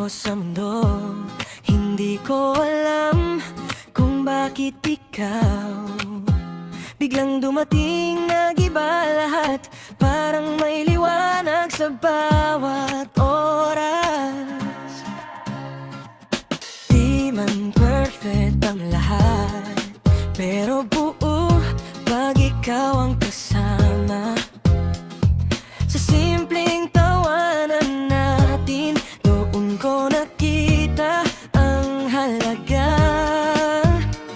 ako sa mundo. Hindi ko alam kung bakit ikaw biglang dumating, nag-iba lahat. Parang may liwanag sa bawat oras. Di man perfect ang lahat, pero buo pag ikaw ang kasama. Sa simpleng tawanan natin, doon ko nakita ang halaga.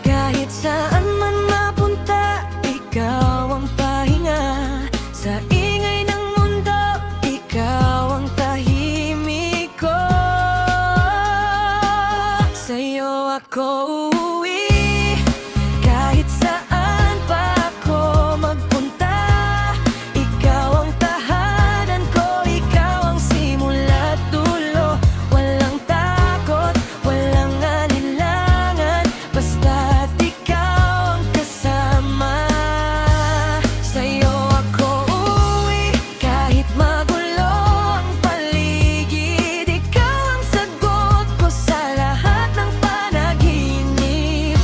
Kahit saan man mapunta, ikaw ang pahinga. Sa ingay ng mundo, ikaw ang tahimik ko. Sa'yo ako uuwi, kahit saan pa ako magpunta. Ikaw ang tahanan ko, ikaw ang simula't dulo. Walang takot, walang alinlangan, basta't ikaw ang kasama. Sa'yo ako uuwi, kahit magulo ang paligid. Ikaw ang sagot ko sa lahat ng panaginip.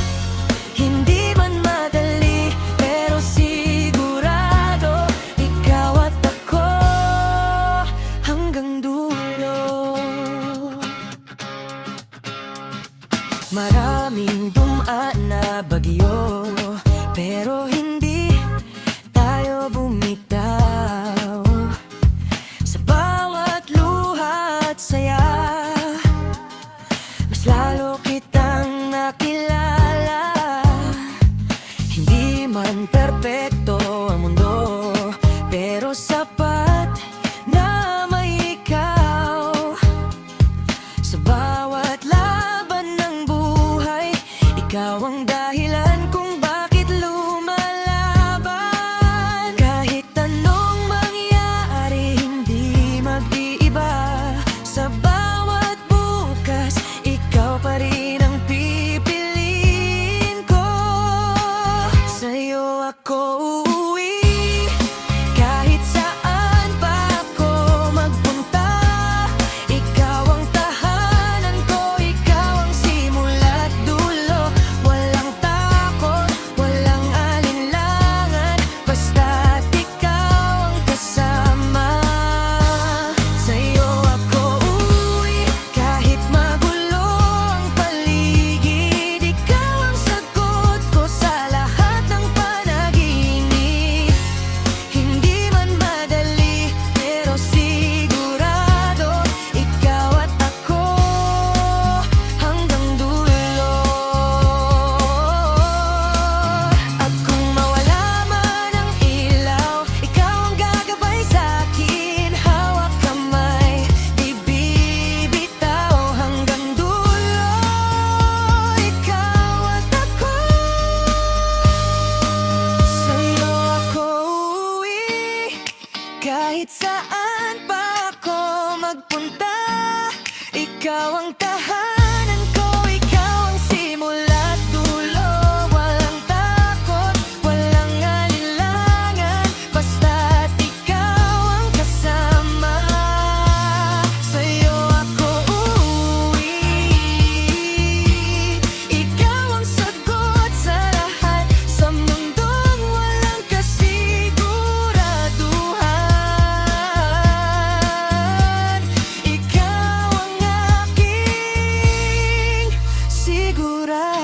Hindi man madali, pero sigurado, ikaw at ako hanggang dulo. Maraming dumaan na bagyo, pero hindi tayo bumitaw. Sa bawat luha at saya, mas lalo kitang nakilala. Hindi man perpekto ang mundo, pero sapat na may ikaw. Sa bawat laban ng buhay, ikaw ang dahilan kung bakit lumalaban. Kahit anong mangyari, hindi mag-iiba. Sa bawat bukas, ikaw pa rin ang pipiliin ko. Sa'yo ako uuwi, kahit saan pa ako magpunta. Ikaw ang tahanan ko, ikaw ang simula't dulo. Walang takot, walang alinlangan, basta't ikaw ang kasama. Sa'yo ako uuwi, kahit magulo ang paligid. Ikaw ang sagot ko sa lahat ng panaginip. Hindi man madali, pero sigurado, ikaw at ako hanggang dulo. At kung mawala man ang ilaw, ikaw ang gagabay sa'kin. Hawak kamay, di bibitaw hanggang dulo. Ikaw at ako. Sa'yo ako uuwi, kahit saan pa ako magpunta. Ikaw ang tahanan ko, ikaw ang simula't dulo. Walang takot, walang alinlangan, basta't ikaw ang kasama. Sa'yo ako uuwi, ikaw ang sagot sa lahat. Sa mundong walang kasiguraduhan, ikaw ang aking sigurado.